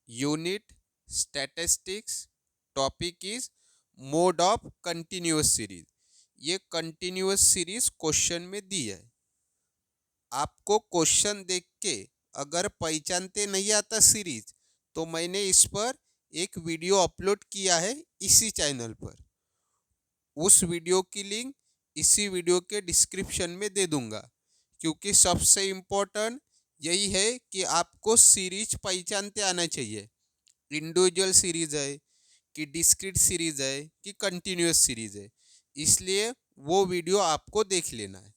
Unit statistics, topic is mode of continuous series. ये continuous series question में दी है। आपको क्वेश्चन देख के अगर पहचानते नहीं आता सीरीज, तो मैंने इस पर एक वीडियो अपलोड किया है इसी चैनल पर। उस वीडियो की लिंक इसी वीडियो के डिस्क्रिप्शन में दे दूंगा, क्योंकि सबसे इम्पोर्टेंट यही है कि आपको सीरीज पहचानते आना चाहिए। इंडिविजुअल सीरीज है कि डिस्क्रीट सीरीज है कि कंटिन्यूअस सीरीज है, इसलिए वो वीडियो आपको देख लेना है।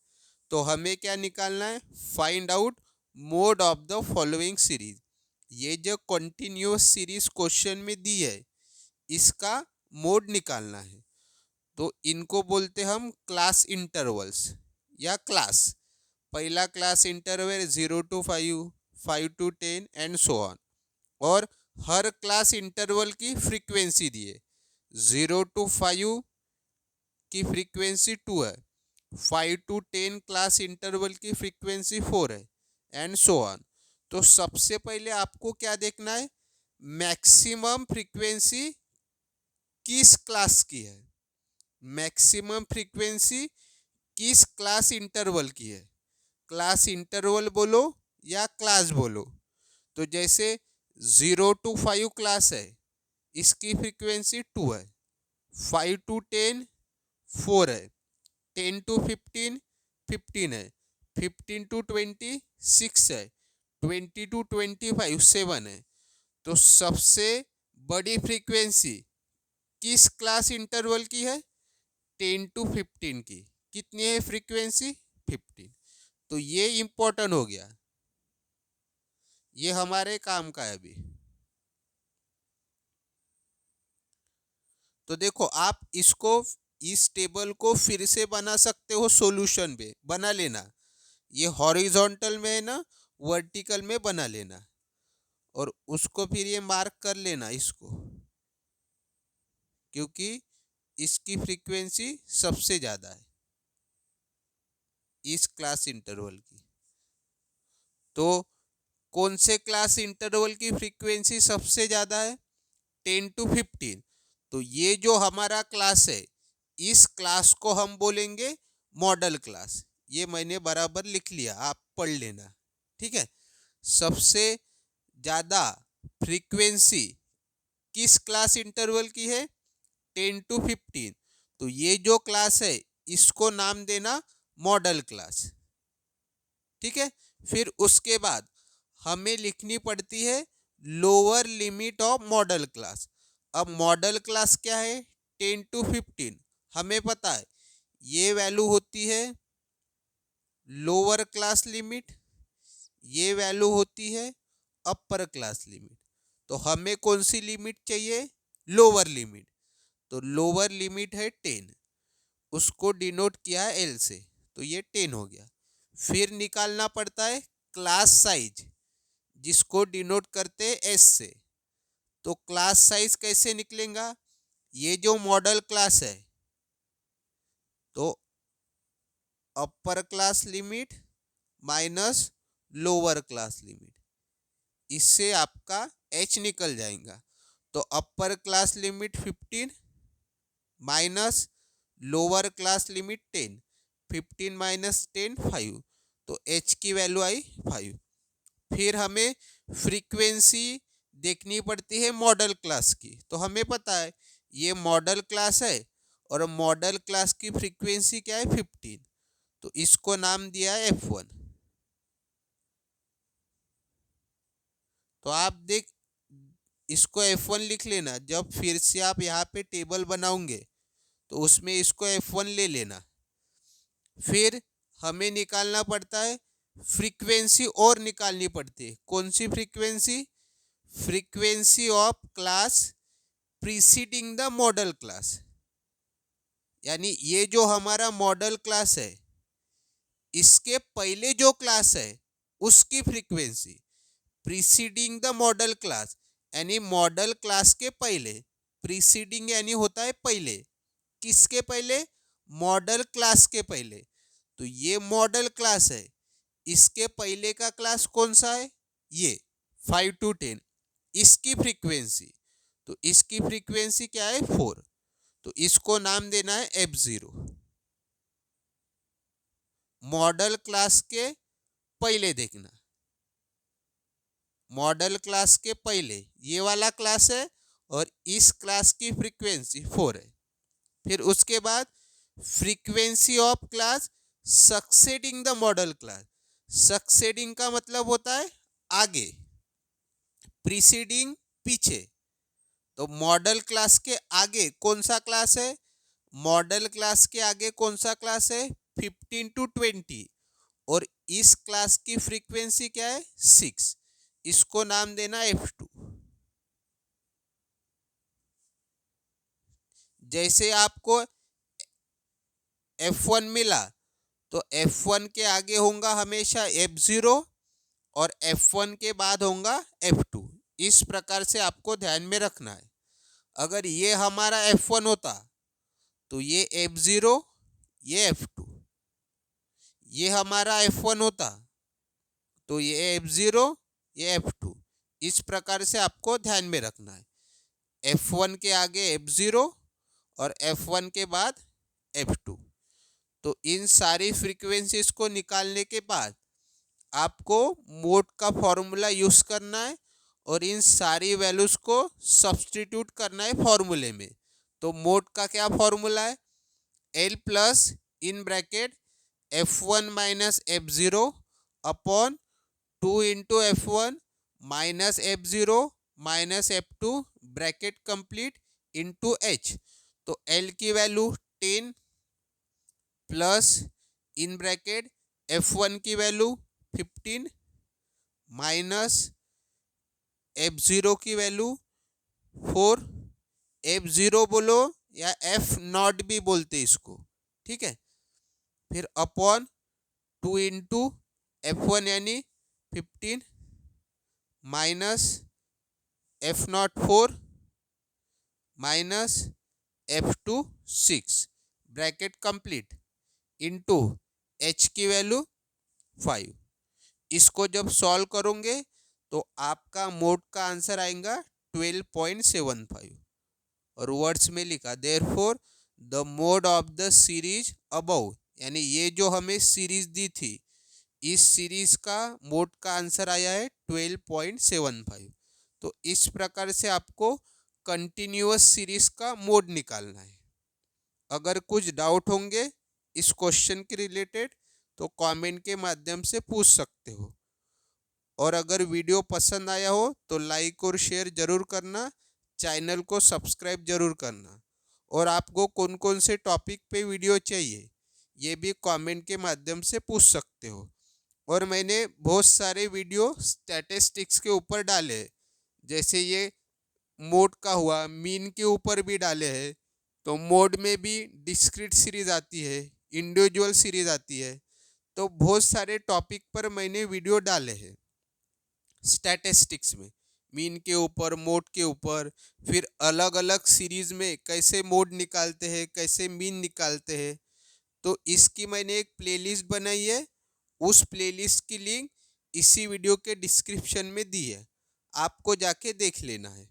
तो हमें क्या निकालना है? Find out mode of the following series. ये जो कंटिन्यूअस सीरीज क्वेश्चन में दी है, इसका मोड निकालना है। तो इनको बोलते हम क्लास इंटरवल्स या क्लास। पहला class interval 0 to 5, 5 to 10 and so on. और हर क्लास इंटरवल की फ्रीक्वेंसी दी है। 0 to 5 की फ्रीक्वेंसी 2 है, 5 to 10 क्लास इंटरवल की फ्रीक्वेंसी 4 है, एंड सो ऑन। तो सबसे पहले आपको क्या देखना है? मैक्सिमम फ्रीक्वेंसी किस क्लास की है, मैक्सिमम फ्रीक्वेंसी किस क्लास इंटरवल की है। क्लास इंटरवल बोलो या क्लास बोलो। तो जैसे 0 to 5 क्लास है, इसकी फ्रीक्वेंसी 2 है, 5 to 10 4 है, 10 to 15 15 है, 15 to 20 6 है, 20 to 25 7 है। तो सबसे बड़ी फ्रीक्वेंसी किस क्लास इंटरवल की है? 10 to 15 की। कितनी है फ्रीक्वेंसी? 15। तो ये इंपॉर्टेंट हो गया, ये हमारे काम का है अभी। तो देखो, आप इसको, इस टेबल को फिर से बना सकते हो, सॉल्यूशन पे बना लेना। ये हॉरिजॉन्टल में है ना, वर्टिकल में बना लेना, और उसको फिर ये मार्क कर लेना इसको, क्योंकि इसकी फ्रीक्वेंसी सबसे ज़्यादा है इस क्लास इंटरवल की। तो कौन से क्लास इंटरवल की फ्रीक्वेंसी सबसे ज़्यादा है? 10 to 15। तो ये जो हमारा क्लास है, इस क्लास को हम बोलेंगे मॉडल क्लास। ये मैंने बराबर लिख लिया, आप पढ़ लेना, ठीक है। सबसे ज़्यादा फ्रीक्वेंसी किस क्लास इंटरवल की है? 10 to 15। तो ये जो क्लास है, इसको नाम देना मॉडल क्लास, ठीक है। फिर उसके बाद हमें लिखनी पड़ती है lower limit of model class. अब मॉडल क्लास क्या है? 10 to 15। हमें पता है ये वैल्यू होती है लोअर क्लास लिमिट, ये वैल्यू होती है अपर क्लास लिमिट। तो हमें कौन सी लिमिट चाहिए? Lower limit. तो लोअर लिमिट है 10, उसको डिनोट किया है एल से, तो ये 10 हो गया। फिर निकालना पड़ता है क्लास साइज, जिसको डिनोट करते हैं एस से। तो क्लास साइज कैसे निकलेगा? ये जो मॉडल क्लास है, तो upper class limit minus lower class limit, इससे आपका एच निकल जाएगा। तो upper class limit 15 minus lower class limit 10, 15 minus 10 5। तो एच की वैल्यू आई 5। फिर हमें फ्रीक्वेंसी देखनी पड़ती है मॉडल क्लास की। तो हमें पता है ये मॉडल क्लास है, और मॉडल क्लास की फ्रीक्वेंसी क्या है? 15। तो इसको नाम दिया है F1। तो आप देख, इसको F1 लिख लेना। जब फिर से आप यहाँ पे टेबल बनाओगे, तो उसमें इसको F1 ले लेना। फिर हमें निकालना पड़ता है फ्रीक्वेंसी, और निकालनी पड़ती है। कौन सी frequency? Frequency of class preceding the modal class. यानी ये जो हमारा मॉडल क्लास है, इसके पहले जो क्लास है उसकी frequency, preceding the modal class, यानी मॉडल क्लास के पहले। प्रीसीडिंग यानी होता है पहले, किसके पहले? मॉडल क्लास के पहले। तो ये मॉडल क्लास है, इसके पहले का क्लास कौन सा है? ये 5 to 10। इसकी फ्रीक्वेंसी, तो इसकी फ्रीक्वेंसी क्या है 4, तो इसको नाम देना है F0। मॉडल क्लास के पहले देखना, मॉडल क्लास के पहले ये वाला क्लास है और इस क्लास की फ्रीक्वेंसी 4 है। फिर उसके बाद frequency of class succeeding the modal class. Succeeding का मतलब होता है आगे, प्रीसीडिंग पीछे। तो मॉडल क्लास के आगे कौन सा क्लास है, मॉडल क्लास के आगे कौन सा क्लास है 15 to 20, और इस क्लास की फ्रीक्वेंसी क्या है 6, इसको नाम देना F2। जैसे आपको F1 मिला तो F1 के आगे होगा हमेशा F0 और F1 के बाद होगा F2। इस प्रकार से आपको ध्यान में रखना है। अगर ये हमारा F1 होता तो ये F0, ये F2, ये हमारा F1 होता तो ये F0, ये F2। इस प्रकार से आपको ध्यान में रखना है। F1 के आगे F0 और F1 के बाद F2। तो इन सारी फ्रीक्वेंसीज को निकालने के बाद आपको मोड का फॉर्मूला यूज करना है और इन सारी वैल्यूज को सब्स्टिट्यूट करना है फॉर्मूले में। तो मोड का क्या फॉर्मूला है, L plus in bracket F1 minus F0 upon 2 into F1 minus F0 minus F2 bracket complete into H। तो L की value 10 plus in bracket F1 की वैल्यू 15 माइनस F0 की वैल्यू 4, F0 बोलो या F0 भी बोलते इसको, ठीक है। फिर अपॉन 2 इंटू F1 यानी 15 minus F0 4 minus F2 6 bracket complete into H की वैल्यू 5। इसको जब सॉल्व करोगे तो आपका मोड का आंसर आएगा 12.75। और वर्ड्स में लिखा therefore the mode of the series above, यानी ये जो हमें सीरीज दी थी इस सीरीज का मोड का आंसर आया है 12.75। तो इस प्रकार से आपको कंटिन्यूअस सीरीज का मोड निकालना है। अगर कुछ डाउट होंगे इस क्वेश्चन के रिलेटेड तो कमेंट के माध्यम से पूछ सकते हो। और अगर वीडियो पसंद आया हो तो लाइक और शेयर जरूर करना, चैनल को सब्सक्राइब जरूर करना। और आपको कौन कौन से टॉपिक पे वीडियो चाहिए ये भी कमेंट के माध्यम से पूछ सकते हो। और मैंने बहुत सारे वीडियो स्टैटिस्टिक्स के ऊपर डाले, जैसे ये मोड का हुआ, मीन के ऊपर भी डाले हैं। तो मोड में भी डिस्क्रीट सीरीज आती है, इंडिविजुअल सीरीज आती है। तो बहुत सारे टॉपिक पर मैंने वीडियो डाले हैं स्टैटिस्टिक्स में, मीन के ऊपर, मोड के ऊपर। फिर अलग अलग सीरीज में कैसे मोड निकालते हैं, कैसे मीन निकालते हैं। तो इसकी मैंने एक प्लेलिस्ट बनाई है, उस प्लेलिस्ट की लिंक इसी वीडियो के डिस्क्रिप्शन में दी है, आपको जाके देख लेना है।